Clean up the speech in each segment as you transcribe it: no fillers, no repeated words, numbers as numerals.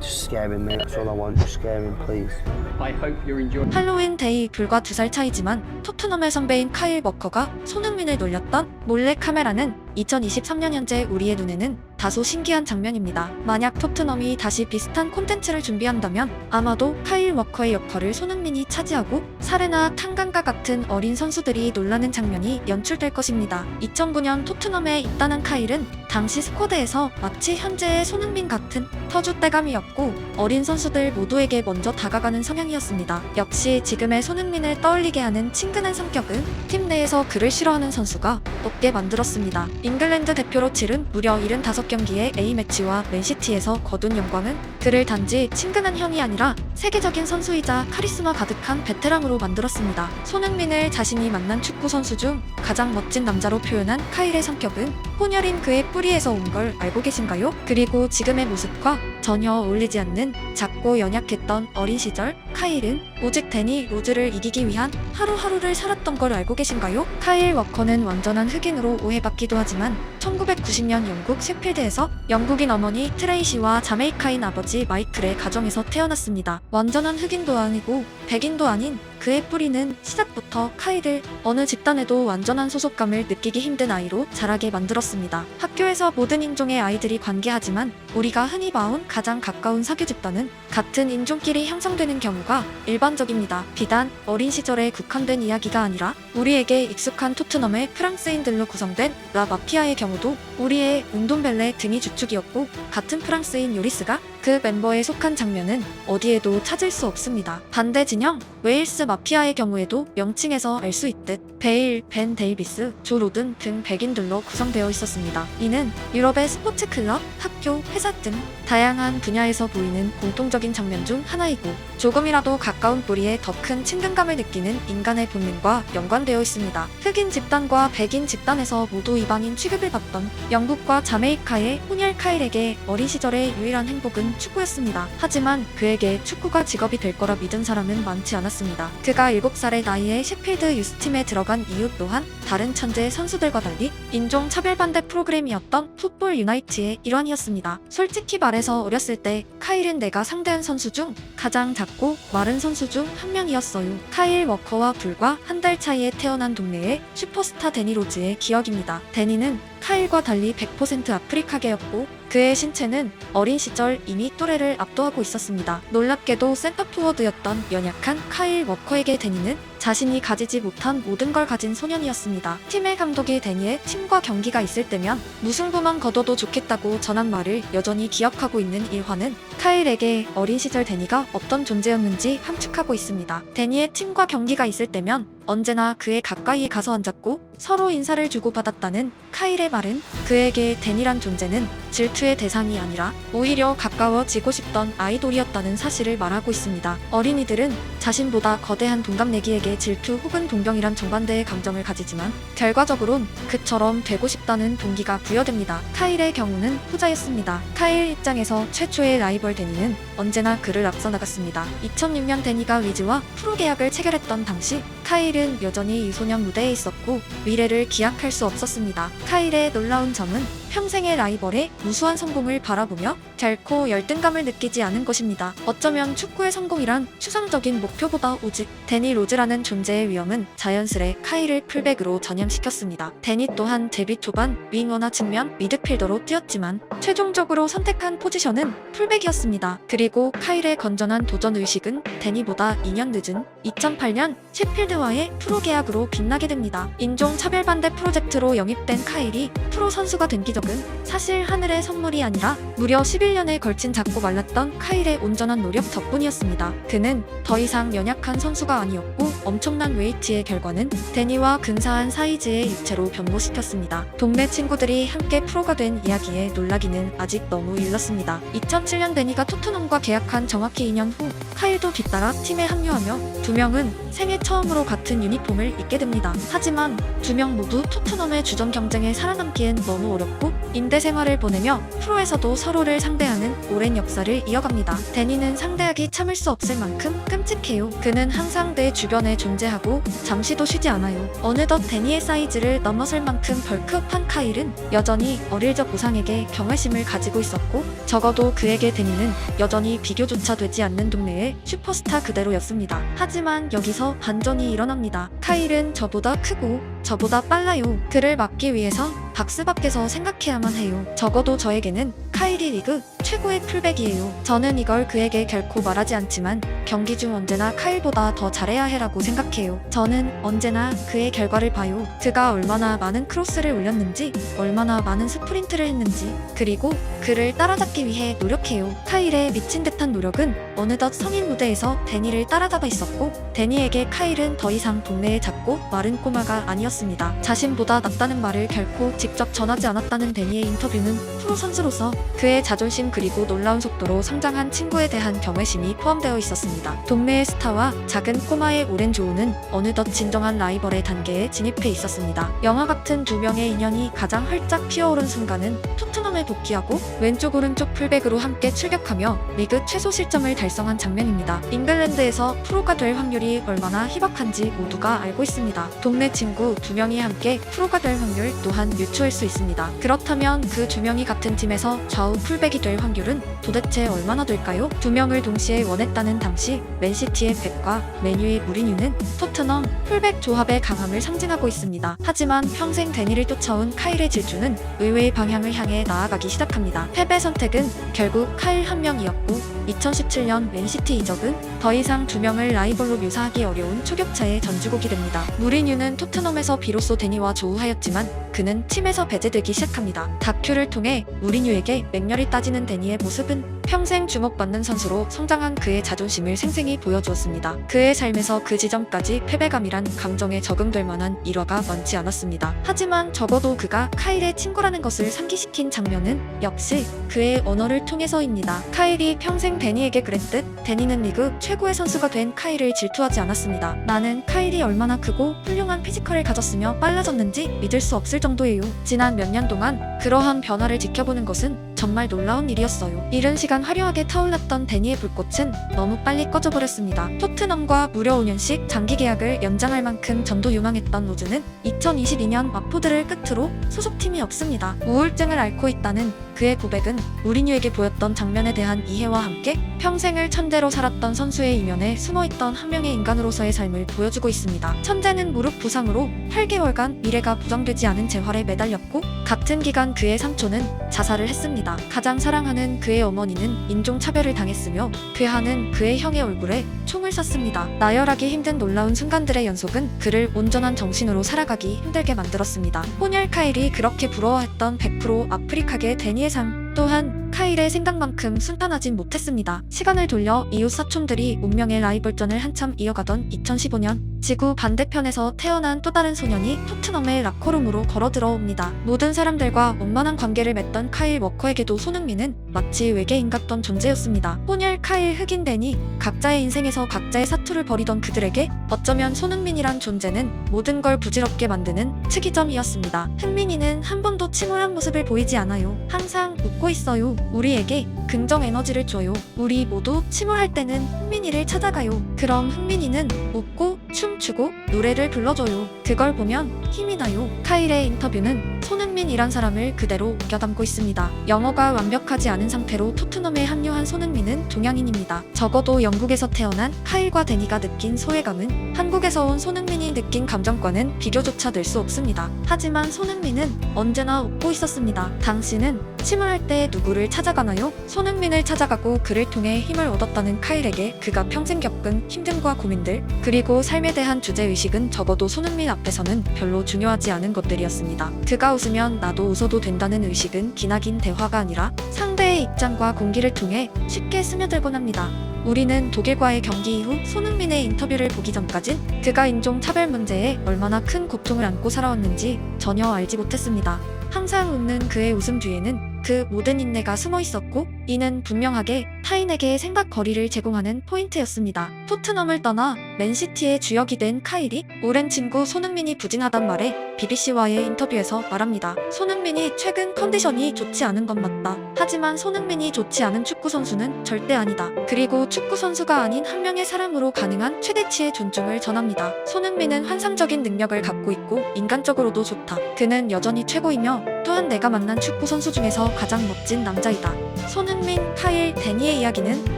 Just scare him, mate. That's all I want. Just scare him, please. I hope you're enjoying. 할로윈 데이 불과 2살 차이지만 토트넘의 선배인 카일 워커가 손흥민을 놀렸던 몰래 카메라는 2023년 현재 우리의 눈에는 다소 신기한 장면입니다. 만약 토트넘이 다시 비슷한 콘텐츠를 준비한다면 아마도 카일 워커의 역할을 손흥민이 차지하고 사레나 탕간과 같은 어린 선수들이 놀라는 장면이 연출될 것입니다. 2009년 토트넘에 입단한 카일은 당시 스쿼드에서 마치 현재의 손흥민 같은 터줏대감이었고 어린 선수들 모두에게 먼저 다가가는 성향이었습니다. 역시 지금의 손흥민을 떠올리게 하는 친근한 성격은 팀 내에서 그를 싫어하는 선수가 없게 만들었습니다. 잉글랜드 대표로 치른 무려 75경기의 A매치와 맨시티에서 거둔 영광은 그를 단지 친근한 형이 아니라 세계적인 선수이자 카리스마 가득한 베테랑으로 만들었습니다. 손흥민을 자신이 만난 축구 선수 중 가장 멋진 남자로 표현한 카일의 성격은 혼혈인 그의 뿌리에서 온 걸 알고 계신가요? 그리고 지금의 모습과 전혀 어울리지 않는 작고 연약했던 어린 시절 카일은 오직 데니 로즈를 이기기 위한 하루하루를 살았던 걸 알고 계신가요? 카일 워커는 완전한 흑인으로 오해받기도 하지만 1990년 영국 셰필드에서 영국인 어머니 트레이시와 자메이카인 아버지 마이클의 가정에서 태어났습니다. 완전한 흑인도 아니고 백인도 아닌 그의 뿌리는 시작부터 카일을 어느 집단에도 완전한 소속감을 느끼기 힘든 아이로 자라게 만들었습니다. 학교에서 모든 인종의 아이들이 관계하지만 우리가 흔히 봐온 가장 가까운 사교 집단은 같은 인종끼리 형성되는 경우가 일반적입니다. 비단 어린 시절에 국한된 이야기가 아니라 우리에게 익숙한 토트넘의 프랑스인들로 구성된 라 마피아의 경우도 우리의 운동벨레 등이 주축이었고 같은 프랑스인 요리스가 그 멤버에 속한 장면은 어디에도 찾을 수 없습니다. 반대 진영 웨일스 마피아의 경우에도 명칭에서 알 수 있듯 베일, 벤 데이비스, 조 로든 등 백인들로 구성되어 있었습니다. 이는 유럽의 스포츠 클럽, 학교, 회사 등 다양한 분야에서 보이는 공통적인 장면 중 하나이고 조금이라도 가까운 뿌리에 더 큰 친근감을 느끼는 인간의 본능과 연관되어 있습니다. 흑인 집단과 백인 집단에서 모두 이방인 취급을 받던 영국과 자메이카의 혼혈 카일에게 어린 시절의 유일한 행복은 축구였습니다. 하지만 그에게 축구가 직업이 될 거라 믿은 사람은 많지 않았습니다. 그가 7살의 나이에 셰필드 유스팀에 들어간 이유 또한 다른 천재 선수들과 달리 인종 차별반대 프로그램이었던 풋볼 유나이트의 일환이었습니다. 솔직히 말해서 어렸을 때 카일은 내가 상대한 선수 중 가장 작고 마른 선수 중 한 명이었어요. 카일 워커와 불과 한 달 차이에 태어난 동네의 슈퍼스타 데니 로즈의 기억입니다. 데니는 카일과 달리 100% 아프리카계였고 그의 신체는 어린 시절 이미 또래를 압도하고 있었습니다. 놀랍게도 센터포워드였던 연약한 카일 워커에게 데니는 자신이 가지지 못한 모든 걸 가진 소년이었습니다. 팀의 감독이 데니의 팀과 경기가 있을 때면 무승부만 거둬도 좋겠다고 전한 말을 여전히 기억하고 있는 일화는 카일에게 어린 시절 데니가 어떤 존재였는지 함축하고 있습니다. 데니의 팀과 경기가 있을 때면 언제나 그의 가까이에 가서 앉았고 서로 인사를 주고받았다는 카일의 말은 그에게 데니란 존재는 질투의 대상이 아니라 오히려 가까워지고 싶던 아이돌이었다는 사실을 말하고 있습니다. 어린이들은 자신보다 거대한 동갑내기에게 질투 혹은 동경이란 정반대의 감정을 가지지만 결과적으론 그처럼 되고 싶다는 동기가 부여됩니다. 카일의 경우는 후자였습니다. 카일 입장에서 최초의 라이벌 데니는 언제나 그를 앞서 나갔습니다. 2006년 데니가 위즈와 프로 계약을 체결했던 당시 카일은 여전히 유소년 무대에 있었고 미래를 기약할 수 없었습니다. 카일의 놀라운 점은 평생의 라이벌의 무수한 성공을 바라보며 결코 열등감을 느끼지 않은 것입니다. 어쩌면 축구의 성공이란 추상적인 목표보다 오직 데니 로즈라는 존재의 위험은 자연스레 카일을 풀백으로 전향시켰습니다. 데니 또한 데뷔 초반 윙어나 측면 미드필더로 뛰었지만 최종적으로 선택한 포지션은 풀백이었습니다. 그리고 카일의 건전한 도전의식은 데니보다 2년 늦은 2008년 셰필드와의 프로 계약으로 빛나게 됩니다. 인종 차별반대 프로젝트로 영입된 카일이 프로 선수가 된 기적은 사실 하늘의 선물이 아니라 무려 11년에 걸친 작고 말랐던 카일의 온전한 노력 덕분이었습니다. 그는 더 이상 연약한 선수가 아니었고 엄청난 웨이트의 결과는 데니와 근사한 사이즈의 육체로 변모시켰습니다. 동네 친구들이 함께 프로가 된 이야기에 놀라기는 아직 너무 일렀습니다. 2007년 데니가 토트넘과 계약한 정확히 2년 후 카일도 뒤따라 팀에 합류하며 두 명은 생애 처음으로 같은 유니폼을 입게 됩니다. 하지만 두 명 모두 토트넘의 주전 경쟁에 살아남기엔 너무 어렵고 후 임대 생활을 보내며 프로에서도 서로를 상대하는 오랜 역사를 이어갑니다. 데니는 상대하기 참을 수 없을 만큼 끔찍해요. 그는 항상 내 주변에 존재하고 잠시도 쉬지 않아요. 어느덧 데니의 사이즈를 넘어설 만큼 벌크업한 카일은 여전히 어릴 적 우상에게 경외심을 가지고 있었고, 적어도 그에게 데니는 여전히 비교조차 되지 않는 동네의 슈퍼스타 그대로였습니다. 하지만 여기서 반전이 일어납니다. 카일은 저보다 크고 저보다 빨라요. 그를 막기 위해서 박스 밖에서 생각해야만 해요. 적어도 저에게는 카일이 리그 최고의 풀백이에요. 저는 이걸 그에게 결코 말하지 않지만 경기 중 언제나 카일보다 더 잘해야 해라고 생각해요. 저는 언제나 그의 결과를 봐요. 그가 얼마나 많은 크로스를 올렸는지, 얼마나 많은 스프린트를 했는지, 그리고 그를 따라잡기 위해 노력해요. 카일의 미친 듯한 노력은 어느덧 성인 무대에서 데니를 따라잡아 있었고, 데니에게 카일은 더 이상 동네의 작고 마른 꼬마가 아니었습니다. 자신보다 낫다는 말을 결코 직접 전하지 않았다는 데니의 인터뷰는 프로 선수로서 그의 자존심 그리고 놀라운 속도로 성장한 친구에 대한 경외심이 포함되어 있었습니다. 동네의 스타와 작은 꼬마의 오랜 조우는 어느덧 진정한 라이벌의 단계에 진입해 있었습니다. 영화 같은 두 명의 인연이 가장 활짝 피어오른 순간은 토트넘에 복귀하고 왼쪽 오른쪽 풀백으로 함께 출격하며 리그 최소 실점을 달성한 장면입니다. 잉글랜드에서 프로가 될 확률이 얼마나 희박한지 모두가 알고 있습니다. 동네 친구 두 명이 함께 프로가 될 확률 또한 유추할 수 있습니다. 그렇다면 그 두 명이 같은 팀에서 좌우 풀백이 될 확률은 도대체 얼마나 될까요? 두 명을 동시에 원했다는 당시 맨시티의 펩과 맨유의 무리뉴는 토트넘 풀백 조합의 강함을 상징하고 있습니다. 하지만 평생 데니를 쫓아온 카일의 질주는 의외의 방향을 향해 나아가기 시작합니다. 펩의 선택은 결국 카일 한 명이었고, 2017년 맨시티 이적은 더 이상 두 명을 라이벌로 묘사하기 어려운 초격차의 전주곡이 됩니다. 무리뉴는 토트넘에서 비로소 데니와 조우하였지만 그는 팀에서 배제되기 시작합니다. 다큐를 통해 무리뉴에게 맹렬히 따지는 데니의 모습은 평생 주목받는 선수로 성장한 그의 자존심을 생생히 보여주었습니다. 그의 삶에서 그 지점까지 패배감이란 감정에 적응될 만한 일화가 많지 않았습니다. 하지만 적어도 그가 카일의 친구라는 것을 상기시킨 장면은 역시 그의 언어를 통해서입니다. 카일이 평생 데니에게 그랬듯 데니는 리그 최고의 선수가 된 카일을 질투하지 않았습니다. 나는 카일이 얼마나 크고 훌륭한 피지컬을 가졌으며 빨라졌는지 믿을 수 없을 정도예요. 지난 몇 년 동안 그러한 변화를 지켜보는 것은 정말 놀라운 일이었어요. 이른 시간 화려하게 타올랐던 데니의 불꽃은 너무 빨리 꺼져버렸습니다. 토트넘과 무려 5년씩 장기 계약을 연장할 만큼 전도 유망했던 로즈는 2022년 마포드를 끝으로 소속팀이 없습니다. 우울증을 앓고 있다는 그의 고백은 무리뉴에게 보였던 장면에 대한 이해와 함께 평생을 천재로 살았던 선수의 이면에 숨어있던 한 명의 인간으로서의 삶을 보여주고 있습니다. 천재는 무릎 부상으로 8개월간 미래가 보장되지 않은 재활에 매달렸고, 같은 기간 그의 삼촌은 자살을 했습니다. 가장 사랑하는 그의 어머니는 인종차별을 당했으며 괴한은 그의 형의 얼굴에 총을 쐈습니다. 나열하기 힘든 놀라운 순간들의 연속은 그를 온전한 정신으로 살아가기 힘들게 만들었습니다. 혼혈 카일이 그렇게 부러워했던 100% 아프리카계 데니의 삶 또한 카일의 생각만큼 순탄하진 못했습니다. 시간을 돌려 이웃 사촌들이 운명의 라이벌전을 한참 이어가던 2015년, 지구 반대편에서 태어난 또 다른 소년이 토트넘의 라커룸으로 걸어 들어옵니다. 모든 사람들과 원만한 관계를 맺던 카일 워커에게도 손흥민은 마치 외계인 같던 존재였습니다. 혼혈 카일 흑인 데니, 각자의 인생에서 각자의 사투를 벌이던 그들에게 어쩌면 손흥민이란 존재는 모든 걸 부질없게 만드는 특이점이었습니다. 흥민이는 한 번도 침울한 모습을 보이지 않아요. 항상 웃고 있어요. 우리에게 긍정 에너지를 줘요. 우리 모두 침울할 때는 흥민이를 찾아가요. 그럼 흥민이는 웃고 춤추고 노래를 불러줘요. 그걸 보면 힘이 나요. 카일의 인터뷰는 손흥민이란 사람을 그대로 웃겨담고 있습니다. 영어가 완벽하지 않은 상태로 토트넘에 합류한 손흥민은 동양인입니다. 적어도 영국에서 태어난 카일과 데니가 느낀 소외감은 한국에서 온 손흥민이 느낀 감정과는 비교조차 될 수 없습니다. 하지만 손흥민은 언제나 웃고 있었습니다. 당신은 침울할 때 누구를 찾아가나요? 손흥민을 찾아가고 그를 통해 힘을 얻었다는 카일에게 그가 평생 겪은 힘듦과 고민들, 그리고 삶에 대한 주제의식은 적어도 손흥민 앞에서는 별로 중요하지 않은 것들이었습니다. 그가 웃으면 나도 웃어도 된다는 의식은 기나긴 대화가 아니라 상대의 입장과 공기를 통해 쉽게 스며들곤 합니다. 우리는 독일과의 경기 이후 손흥민의 인터뷰를 보기 전까진 그가 인종차별 문제에 얼마나 큰 고통을 안고 살아왔는지 전혀 알지 못했습니다. 항상 웃는 그의 웃음 뒤에는 그 모든 인내가 숨어 있었고, 이는 분명하게 타인에게 생각 거리를 제공하는 포인트였습니다. 토트넘을 떠나 맨시티의 주역이 된 카일이 오랜 친구 손흥민이 부진하단 말에 BBC와의 인터뷰에서 말합니다. 손흥민이 최근 컨디션이 좋지 않은 건 맞다. 하지만 손흥민이 좋지 않은 축구 선수는 절대 아니다. 그리고 축구 선수가 아닌 한 명의 사람으로 가능한 최대치의 존중을 전합니다. 손흥민은 환상적인 능력을 갖고 있고 인간적으로도 좋다. 그는 여전히 최고이며 또한 내가 만난 축구 선수 중에서 가장 멋진 남자이다. 손흥민, 카일, 데니의 이야기는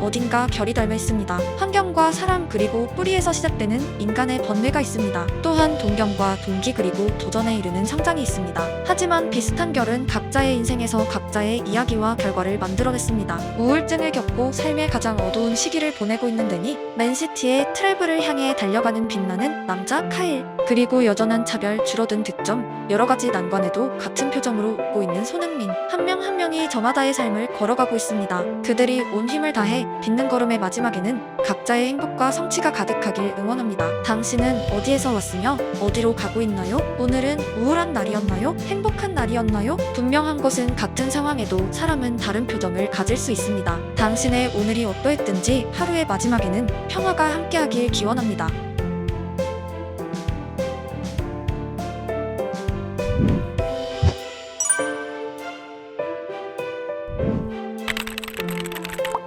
어딘가 결이 닮아 있습니다. 환경과 사람 그리고 뿌리에서 시작되는 인간의 번뇌가 있습니다. 또한 동경과 동기 그리고 도전에 이르는 성장이 있습니다. 하지만 비슷한 결은 각자의 인생에서 각자의 이야기와 결과를 만들어냈습니다. 우울증을 겪고 삶의 가장 어두운 시기를 보내고 있는 데니, 맨시티의 트래블을 향해 달려가는 빛나는 남자 카일, 그리고 여전한 차별, 줄어든 득점, 여러가지 난관에도 같은 표정으로 웃고 있는 손흥민, 한 명 한 명이 저마다의 삶을 걸어가고 있습니다. 그들이 온 힘을 다해 딛는 걸음의 마지막에는 각자의 행복과 성취가 가득하길 응원합니다. 당신은 어디에서 왔으며 어디로 가고 있나요? 오늘은 우울한 날이었나요? 행복한 날이었나요? 분명한 것은 같은 상황에도 사람은 다른 표정을 가질 수 있습니다. 당신의 오늘이 어떠했든지 하루의 마지막에는 평화가 함께하길 기원합니다.